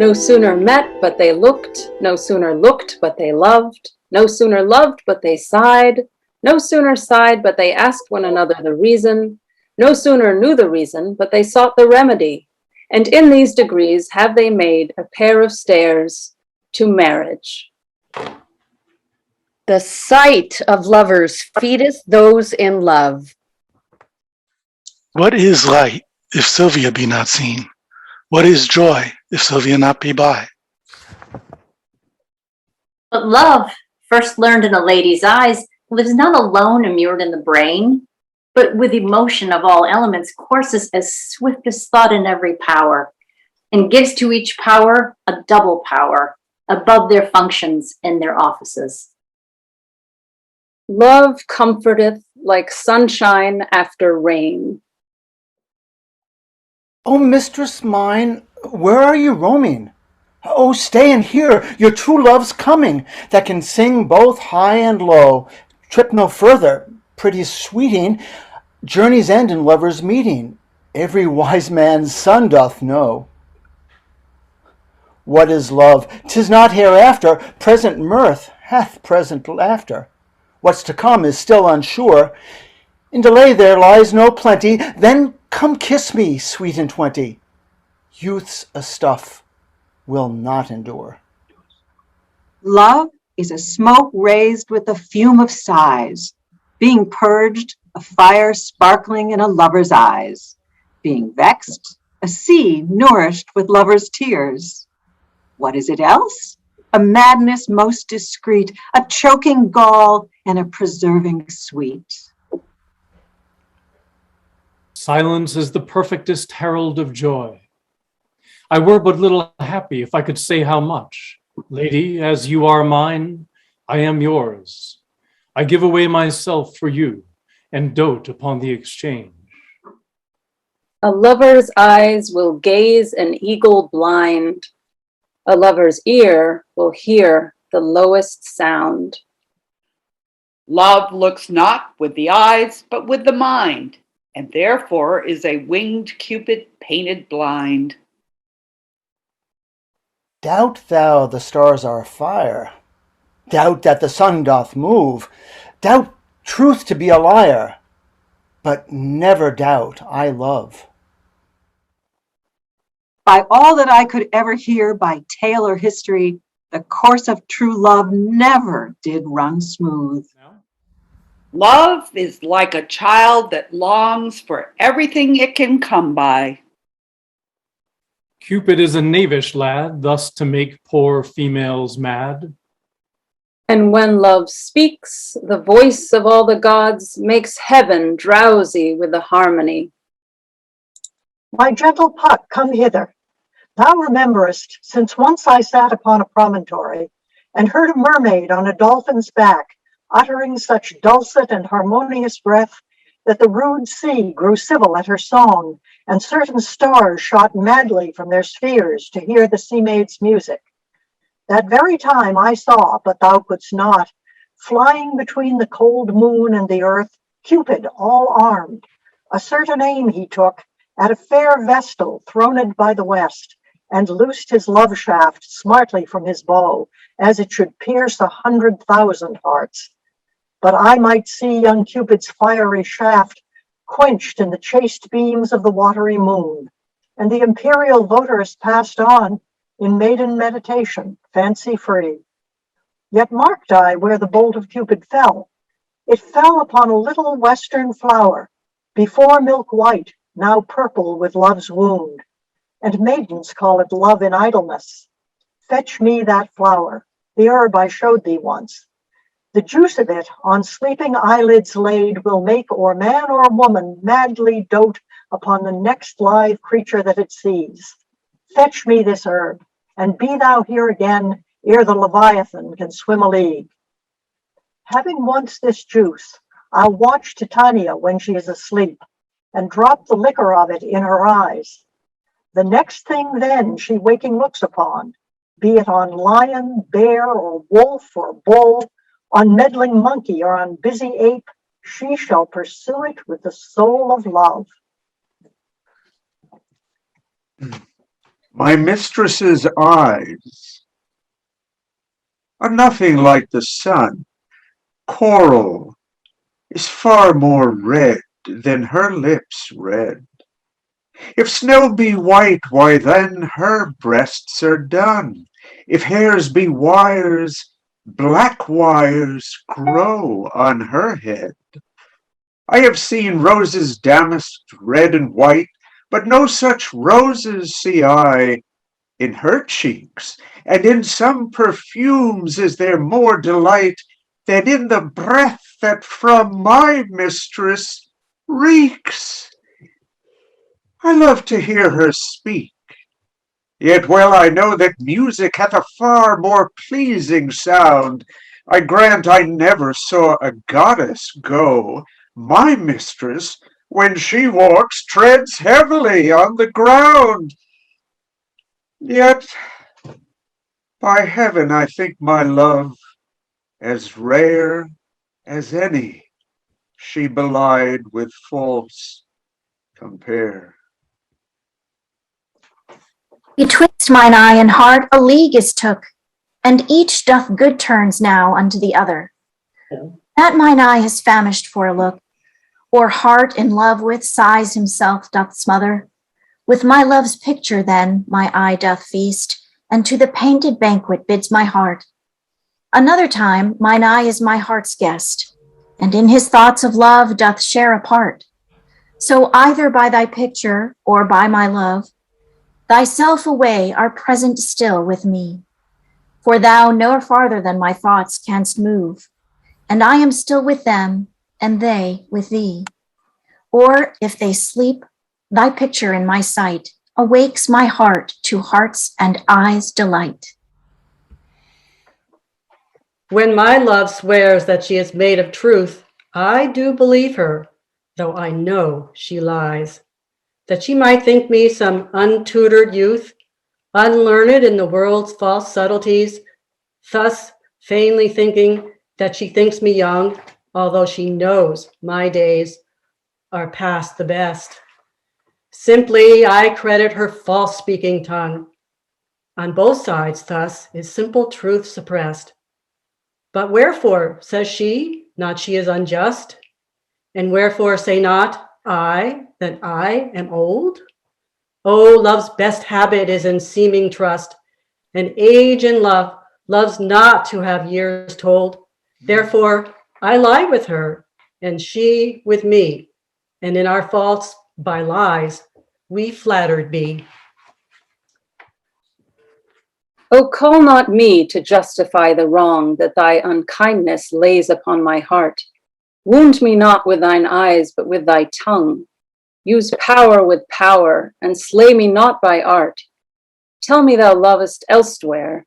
No sooner met but they looked, no sooner looked but they loved, no sooner loved but they sighed, no sooner sighed but they asked one another the reason, no sooner knew the reason but they sought the remedy, and in these degrees have they made a pair of stairs to marriage. The sight of lovers feedeth those in love. What is light if Sylvia be not seen? What is joy if Sylvia not be by? But love, first learned in a lady's eyes, lives not alone immured in the brain, but with emotion of all elements courses as swift as thought in every power, and gives to each power a double power above their functions and their offices. Love comforteth like sunshine after rain. O mistress mine, where are you roaming? Oh, stay and hear, your true love's coming, that can sing both high and low. Trip no further, pretty sweeting, journey's end in lovers' meeting, every wise man's son doth know. What is love? 'Tis not hereafter, present mirth hath present laughter. What's to come is still unsure. In delay there lies no plenty. Then come kiss me, sweet and 20. Youth's a stuff will not endure. Love is a smoke raised with the fume of sighs, being purged, a fire sparkling in a lover's eyes, being vexed, a sea nourished with lover's tears. What is it else? A madness most discreet, a choking gall, and a preserving sweet. Silence is the perfectest herald of joy. I were but little happy if I could say how much. Lady, as you are mine, I am yours. I give away myself for you, and dote upon the exchange. A lover's eyes will gaze an eagle blind. A lover's ear will hear the lowest sound. Love looks not with the eyes, but with the mind, and therefore is a winged Cupid painted blind. Doubt thou the stars are fire, doubt that the sun doth move, doubt truth to be a liar, but never doubt I love. By all that I could ever hear by tale or history, the course of true love never did run smooth. Love is like a child that longs for everything it can come by. Cupid is a knavish lad, thus to make poor females mad. And when love speaks, the voice of all the gods makes heaven drowsy with the harmony. My gentle Puck, come hither. Thou rememberest, since once I sat upon a promontory, and heard a mermaid on a dolphin's back, uttering such dulcet and harmonious breath, that the rude sea grew civil at her song, and certain stars shot madly from their spheres to hear the sea maid's music. That very time I saw, but thou couldst not, flying between the cold moon and the earth, Cupid all armed. A certain aim he took at a fair vestal throned by the west, and loosed his love shaft smartly from his bow, as it should pierce 100,000 hearts. But I might see young Cupid's fiery shaft quenched in the chaste beams of the watery moon, and the imperial votaress passed on in maiden meditation, fancy-free. Yet marked I where the bolt of Cupid fell. It fell upon a little western flower, before milk white, now purple with love's wound, and maidens call it love in idleness. Fetch me that flower, the herb I showed thee once. The juice of it, on sleeping eyelids laid, will make or man or woman madly dote upon the next live creature that it sees. Fetch me this herb, and be thou here again ere the Leviathan can swim a league. Having once this juice, I'll watch Titania when she is asleep, and drop the liquor of it in her eyes. The next thing then she waking looks upon, be it on lion, bear, or wolf, or bull, on meddling monkey, or on busy ape, she shall pursue it with the soul of love. My mistress's eyes are nothing like the sun. Coral is far more red than her lips red. If snow be white, why then her breasts are dun. If hairs be wires, black wires grow on her head. I have seen roses damasked red and white, but no such roses see I in her cheeks, and in some perfumes is there more delight than in the breath that from my mistress reeks. I love to hear her speak, yet well I know that music hath a far more pleasing sound. I grant I never saw a goddess go. My mistress, when she walks, treads heavily on the ground. Yet, by heaven, I think my love as rare as any she belied with false compare. Betwixt mine eye and heart a league is took, and each doth good turns now unto the other. That mine eye has famished for a look, or heart in love with sighs himself doth smother. With my love's picture then my eye doth feast, and to the painted banquet bids my heart. Another time mine eye is my heart's guest, and in his thoughts of love doth share a part. So either by thy picture or by my love, thyself away are present still with me. For thou no farther than my thoughts canst move, and I am still with them, and they with thee. Or if they sleep, thy picture in my sight awakes my heart to heart's and eyes' delight. When my love swears that she is made of truth, I do believe her, though I know she lies. That she might think me some untutored youth, unlearned in the world's false subtleties, thus vainly thinking that she thinks me young, although she knows my days are past the best. Simply I credit her false-speaking tongue. On both sides thus is simple truth suppressed. But wherefore, says she, not she is unjust? And wherefore say not I that I am old? Oh, love's best habit is in seeming trust, and age in love loves not to have years told. Therefore I lie with her, and she with me, and in our faults by lies we flattered be. O call not me to justify the wrong that thy unkindness lays upon my heart. Wound me not with thine eyes, but with thy tongue. Use power with power, and slay me not by art. Tell me thou lovest elsewhere,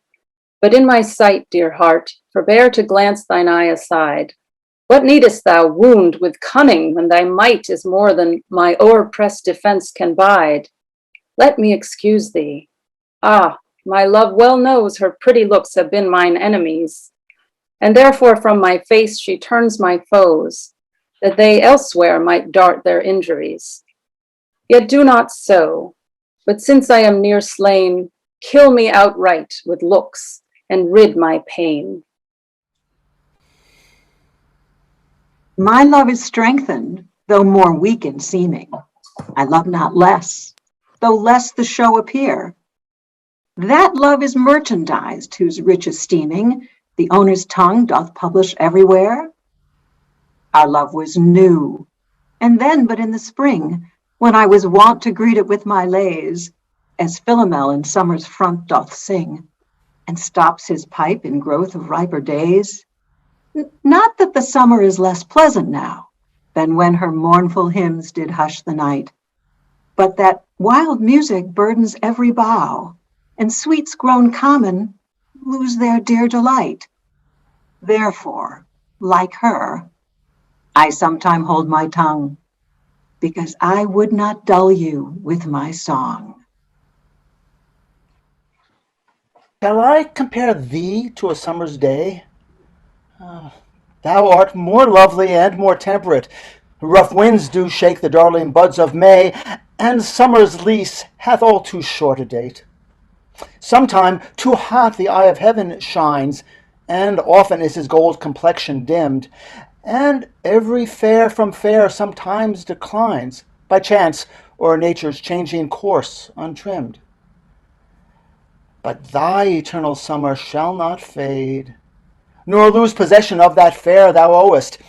but in my sight, dear heart, forbear to glance thine eye aside. What needest thou wound with cunning when thy might is more than my o'erpressed defense can bide? Let me excuse thee. Ah, my love well knows her pretty looks have been mine enemies, and therefore from my face she turns my foes, that they elsewhere might dart their injuries. Yet do not so, but since I am near slain, kill me outright with looks, and rid my pain. My love is strengthened, though more weak in seeming. I love not less, though less the show appear. That love is merchandised, whose rich esteeming the owner's tongue doth publish everywhere. Our love was new, and then but in the spring, when I was wont to greet it with my lays, as Philomel in summer's front doth sing, and stops his pipe in growth of riper days. Not that the summer is less pleasant now than when her mournful hymns did hush the night, but that wild music burdens every bough, and sweets grown common lose their dear delight. Therefore, like her, I sometime hold my tongue, because I would not dull you with my song. Shall I compare thee to a summer's day? Thou art more lovely and more temperate. Rough winds do shake the darling buds of May, and summer's lease hath all too short a date. Sometime too hot the eye of heaven shines, and often is his gold complexion dimmed, and every fair from fair sometimes declines, by chance or nature's changing course untrimmed. But thy eternal summer shall not fade, nor lose possession of that fair thou owest,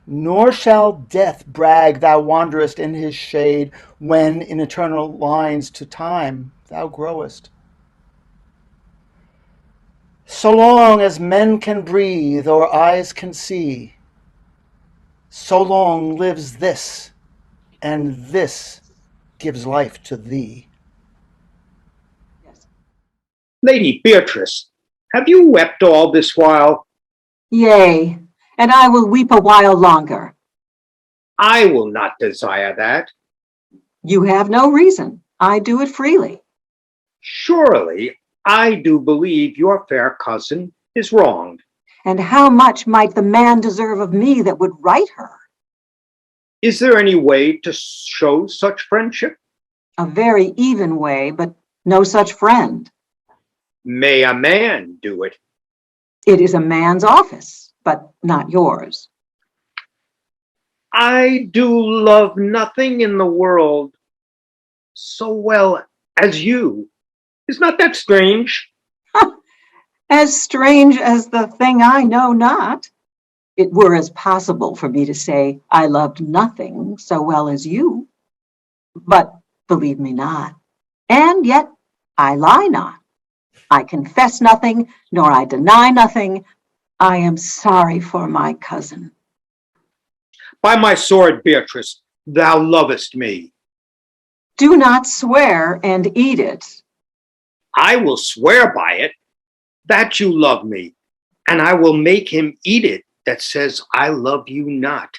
nor shall death brag thou wanderest in his shade, when in eternal lines to time thou growest. So long as men can breathe or eyes can see, so long lives this, and this gives life to thee. Lady Beatrice, have you wept all this while? Yea, and I will weep a while longer. I will not desire that. You have no reason. I do it freely. Surely, I do believe your fair cousin is wronged. And how much might the man deserve of me that would right her? Is there any way to show such friendship? A very even way, but no such friend. May a man do it? It is a man's office, but not yours. I do love nothing in the world so well as you. Is not that strange? As strange as the thing I know not. It were as possible for me to say I loved nothing so well as you. But believe me not, and yet I lie not. I confess nothing, nor I deny nothing. I am sorry for my cousin. By my sword, Beatrice, thou lovest me. Do not swear and eat it. I will swear by it that you love me, and I will make him eat it that says I love you not.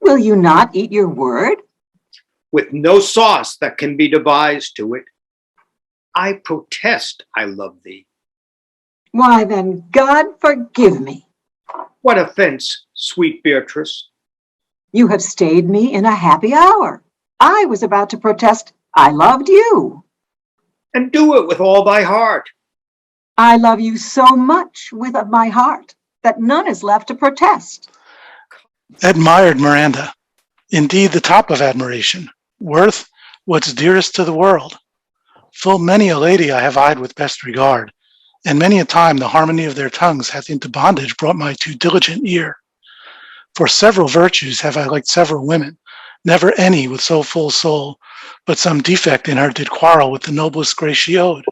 Will you not eat your word? With no sauce that can be devised to it. I protest I love thee. Why then, God forgive me. What offense, sweet Beatrice? You have stayed me in a happy hour. I was about to protest I loved you. And do it with all thy heart. I love you so much with my heart that none is left to protest. Admired Miranda, indeed the top of admiration, worth what's dearest to the world. Full many a lady I have eyed with best regard, and many a time the harmony of their tongues hath into bondage brought my too diligent ear. For several virtues have I liked several women, never any with so full soul, but some defect in her did quarrel with the noblest grace she owed,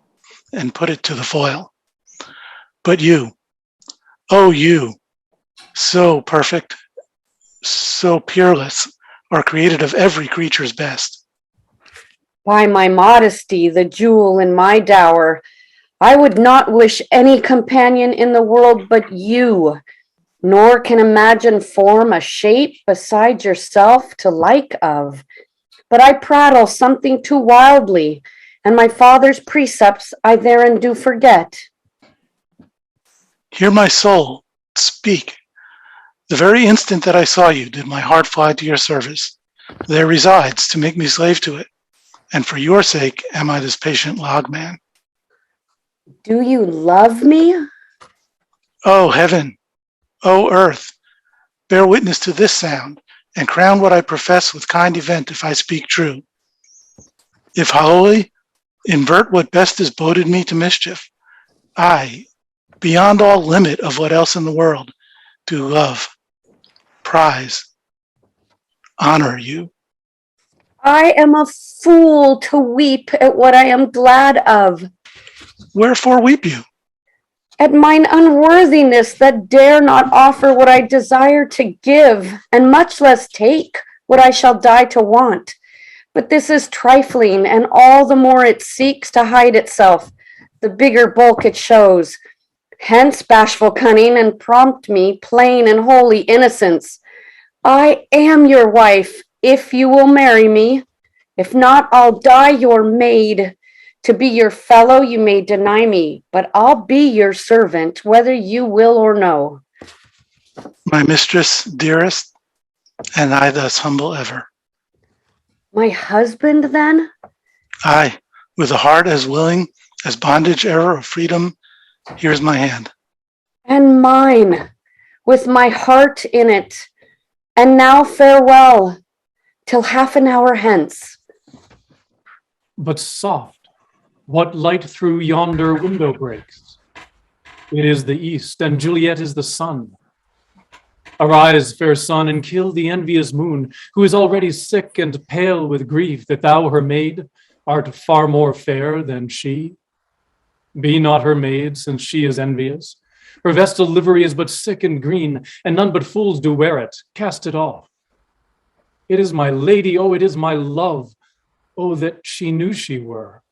and put it to the foil. But you, oh you, so perfect, so peerless, are created of every creature's best. By my modesty, the jewel in my dower, I would not wish any companion in the world but you, nor can imagine form a shape beside yourself to like of. But I prattle something too wildly, and my father's precepts I therein do forget. Hear my soul, speak. The very instant that I saw you did my heart fly to your service. There resides to make me slave to it, and for your sake am I this patient logman. Do you love me? O heaven, O earth, bear witness to this sound, and crown what I profess with kind event if I speak true. If wholly, invert what best is boded me to mischief. I, beyond all limit of what else in the world, do love, prize, honor you. I am a fool to weep at what I am glad of, Wherefore weep you? at mine unworthiness that dare not offer what I desire to give, and much less take what I shall die to want. But this is trifling, and all the more it seeks to hide itself, the bigger bulk it shows. Hence bashful cunning, and prompt me plain and holy innocence. I am your wife, if you will marry me. If not, I'll die your maid. To be your fellow you may deny me, but I'll be your servant, whether you will or no. My mistress, dearest, and I thus humble ever. My husband, then? Aye, with a heart as willing as bondage, error, or freedom, here's my hand. And mine, with my heart in it. And now farewell, till half an hour hence. But soft, what light through yonder window breaks? It is the east, and Juliet is the sun. Arise, fair sun, and kill the envious moon, who is already sick and pale with grief that thou, her maid, art far more fair than she. Be not her maid, since she is envious. Her vestal livery is but sick and green, and none but fools do wear it. Cast it off. It is my lady, oh, it is my love. Oh, that she knew she were.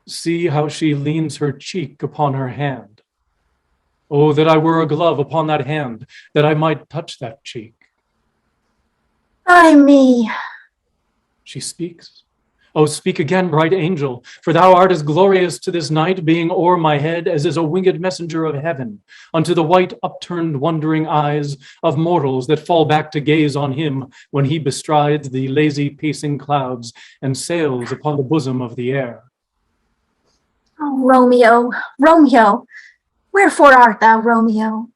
See how she leans her cheek upon her hand. Oh, that I were a glove upon that hand, that I might touch that cheek. Ay me. She speaks. Oh, speak again, bright angel, for thou art as glorious to this night, being o'er my head as is a winged messenger of heaven, unto the white upturned wondering eyes of mortals that fall back to gaze on him when he bestrides the lazy pacing clouds and sails upon the bosom of the air. Oh, Romeo, Romeo, wherefore art thou, Romeo?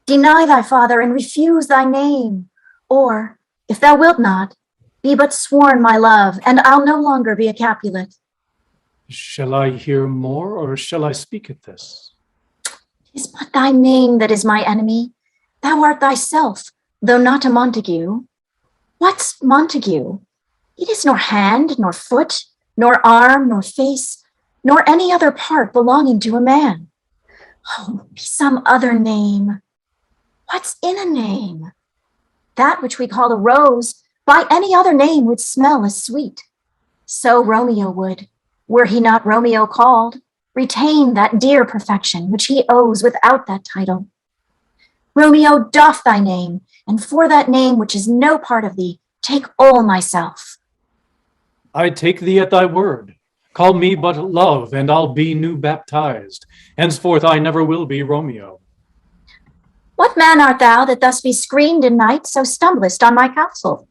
Deny thy father and refuse thy name, or, if thou wilt not, be but sworn my love, and I'll no longer be a Capulet. Shall I hear more, or shall I speak at this? 'Tis but thy name that is my enemy. Thou art thyself, though not a Montague. What's Montague? It is nor hand, nor foot, nor arm, nor face, nor any other part belonging to a man. Oh, be some other name. What's in a name? That which we call a rose, by any other name would smell as sweet. So Romeo would, were he not Romeo called, retain that dear perfection which he owes without that title. Romeo, doff thy name, and for that name which is no part of thee, take all myself. I take thee at thy word. Call me but love, and I'll be new baptized. Henceforth I never will be Romeo. What man art thou that thus be screened in night, so stumblest on my castle?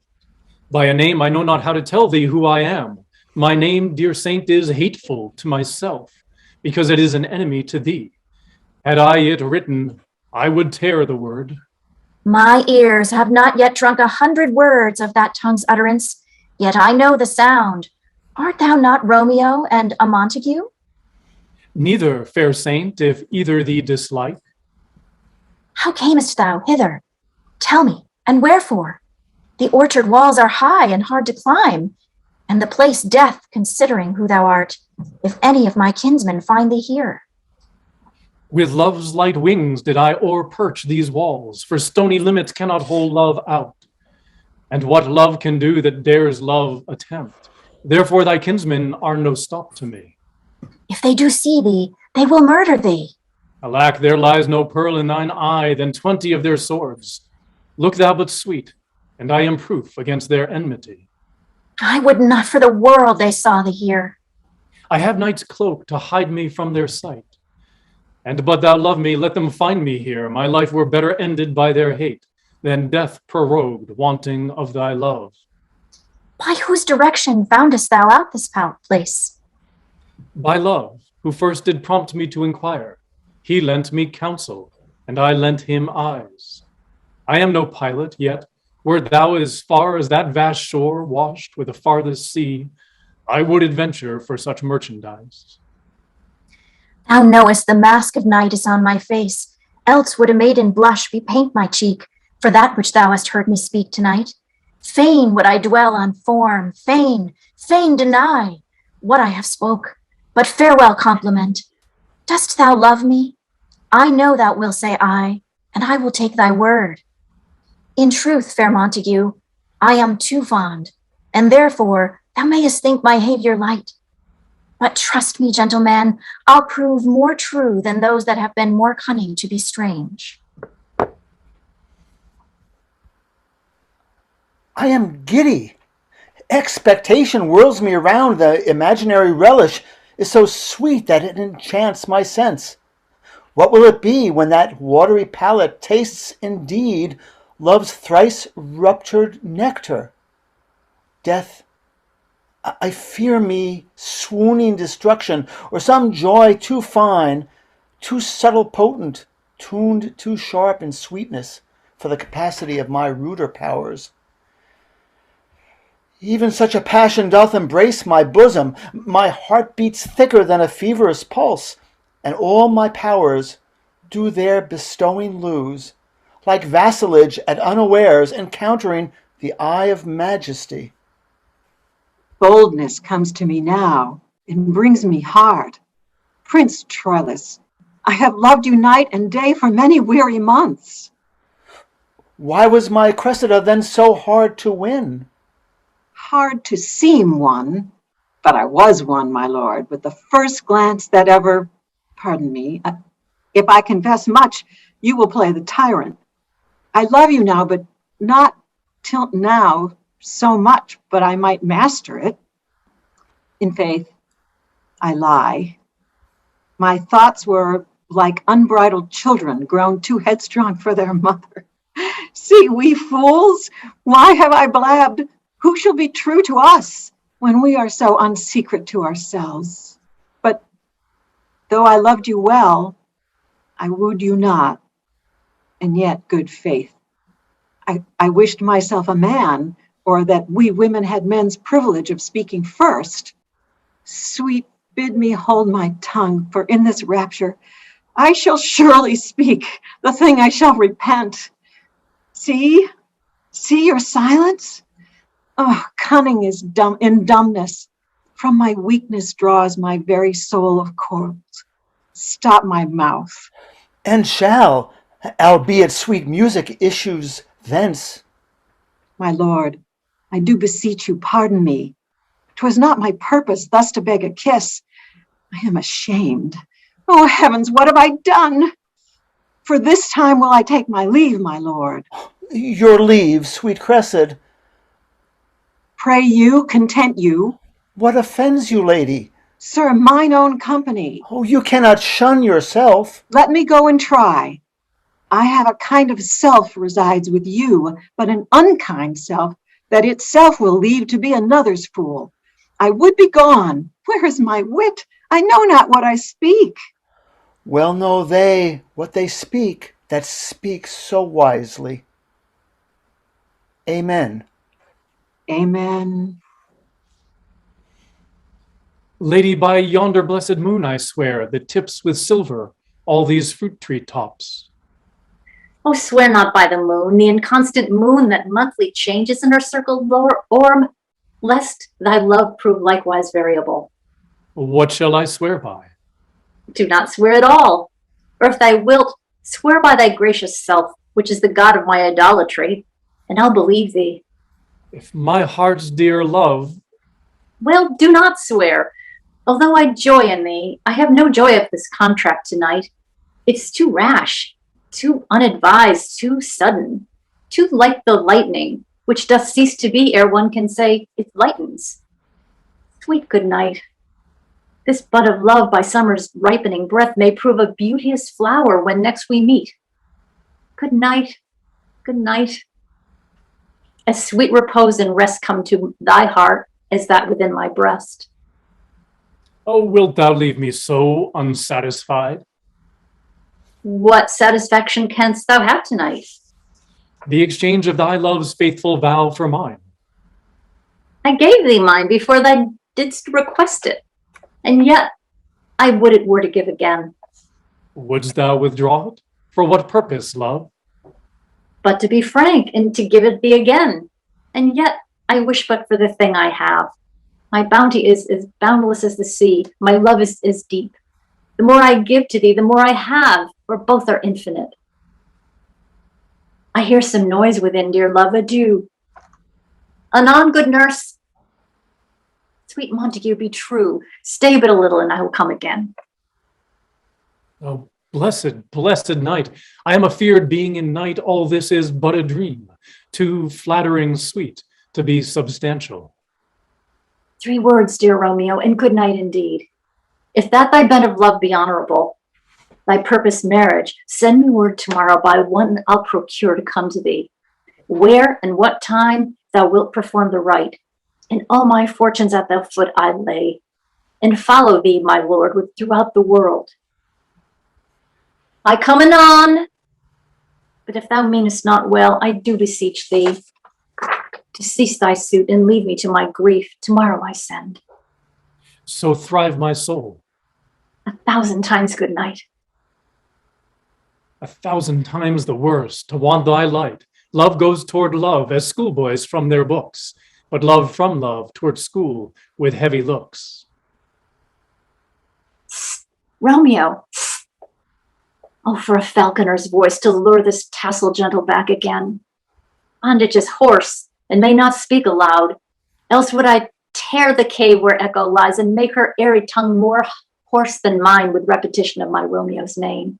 By a name I know not how to tell thee who I am. My name, dear saint, is hateful to myself, because it is an enemy to thee. Had I it written, I would tear the word. My ears have not yet drunk 100 words of that tongue's utterance, yet I know the sound. Art thou not Romeo and a Montague? Neither, fair saint, if either thee dislike. How camest thou hither? Tell me, and wherefore? The orchard walls are high and hard to climb, and the place death, considering who thou art, if any of my kinsmen find thee here. With love's light wings did I o'erperch these walls, for stony limits cannot hold love out. And what love can do that dares love attempt? Therefore thy kinsmen are no stop to me. If they do see thee, they will murder thee. Alack, there lies no pearl in thine eye than 20 of their swords. Look thou but sweet, and I am proof against their enmity. I would not for the world they saw thee here. I have night's cloak to hide me from their sight. And but thou love me, let them find me here. My life were better ended by their hate than death prorogued, wanting of thy love. By whose direction foundest thou out this place? By love, who first did prompt me to inquire. He lent me counsel, and I lent him eyes. I am no pilot, yet wert thou as far as that vast shore washed with the farthest sea, I would adventure for such merchandise. Thou knowest the mask of night is on my face, else would a maiden blush bepaint my cheek for that which thou hast heard me speak tonight. Fain would I dwell on form, fain deny what I have spoke, but farewell compliment. Dost thou love me? I know thou wilt say aye, and I will take thy word. In truth, fair Montague, I am too fond, and therefore thou mayest think my behavior light. But trust me, gentleman, I'll prove more true than those that have been more cunning to be strange. I am giddy. Expectation whirls me around. The imaginary relish is so sweet that it enchants my sense. What will it be when that watery palate tastes indeed love's thrice ruptured nectar? Death, I fear me swooning destruction, or some joy too fine, too subtle potent, tuned too sharp in sweetness for the capacity of my ruder powers. Even such a passion doth embrace my bosom, my heart beats thicker than a feverous pulse, and all my powers do their bestowing lose, like vassalage at unawares encountering the eye of majesty. Boldness comes to me now and brings me heart. Prince Troilus, I have loved you night and day for many weary months. Why was my Cressida then so hard to win? Hard to seem one, but I was one, my lord, with the first glance that ever, pardon me, if I confess much, you will play the tyrant. I love you now, but not till now so much, but I might master it. In faith, I lie. My thoughts were like unbridled children grown too headstrong for their mother. See, we fools, why have I blabbed? Who shall be true to us when we are so unsecret to ourselves? But though I loved you well, I wooed you not, and yet good faith. I wished myself a man, or that we women had men's privilege of speaking first. Sweet, bid me hold my tongue, for in this rapture I shall surely speak the thing I shall repent. See your silence? Oh, cunning is dumb in dumbness. From my weakness draws my very soul of corals. Stop my mouth. And shall, albeit sweet music issues thence. My lord, I do beseech you, pardon me. 'Twas not my purpose thus to beg a kiss. I am ashamed. Oh, heavens, what have I done? For this time will I take my leave, my lord. Your leave, sweet Cressid. Pray you, content you. What offends you, lady? Sir, mine own company. Oh, you cannot shun yourself. Let me go and try. I have a kind of self resides with you, but an unkind self that itself will leave to be another's fool. I would be gone. Where is my wit? I know not what I speak. Well know they what they speak that speak so wisely. Amen. Amen. Lady, by yonder blessed moon, I swear, that tips with silver all these fruit tree tops. Oh, swear not by the moon, the inconstant moon that monthly changes in her circled orb, lest thy love prove likewise variable. What shall I swear by? Do not swear at all, or if thou wilt, swear by thy gracious self, which is the god of my idolatry, and I'll believe thee. If my heart's dear love... Well, do not swear. Although I joy in thee, I have no joy of this contract tonight. It's too rash, too unadvised, too sudden, too like the lightning, which doth cease to be ere one can say it lightens. Sweet good night. This bud of love by summer's ripening breath may prove a beauteous flower when next we meet. Good night, good night. As sweet repose and rest come to thy heart as that within my breast. Oh, wilt thou leave me so unsatisfied? What satisfaction canst thou have tonight? The exchange of thy love's faithful vow for mine. I gave thee mine before thou didst request it, and yet I would it were to give again. Wouldst thou withdraw it? For what purpose, love? But to be frank, and to give it thee again. And yet I wish but for the thing I have. My bounty is as boundless as the sea. My love is deep. The more I give to thee, the more I have, for both are infinite. I hear some noise within, dear love, adieu. Anon, good nurse. Sweet Montague, be true. Stay but a little, and I will come again. Oh, blessed, blessed night. I am afeard being in night, all this is but a dream, too flattering sweet to be substantial. 3 words, dear Romeo, and good night indeed. If that thy bed of love be honorable, thy purpose marriage, send me word tomorrow by one I'll procure to come to thee. Where and what time thou wilt perform the rite, and all my fortunes at thy foot I lay, and follow thee, my lord, with throughout the world. I come anon, but if thou meanest not well, I do beseech thee to cease thy suit and leave me to my grief. Tomorrow I send. So thrive my soul. 1,000 times good night. 1,000 times the worse to want thy light. Love goes toward love as schoolboys from their books, but love from love toward school with heavy looks. Romeo, oh, for a falconer's voice to lure this tassel gentle back again. Bondage is hoarse and may not speak aloud, else would I tear the cave where echo lies and make her airy tongue more hoarse than mine with repetition of my Romeo's name.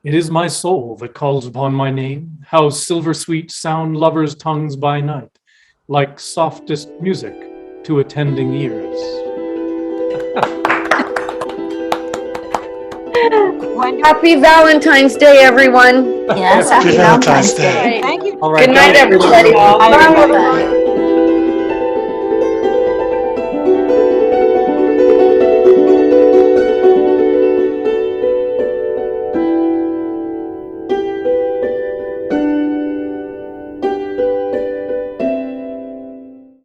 It is my soul that calls upon my name. How silver sweet sound lovers' tongues by night, like softest music to attending ears. Happy Valentine's Day, everyone. Yes, Happy Valentine's Day. Thank you. All right, Good night, guys. everybody. Bye, everybody. Bye.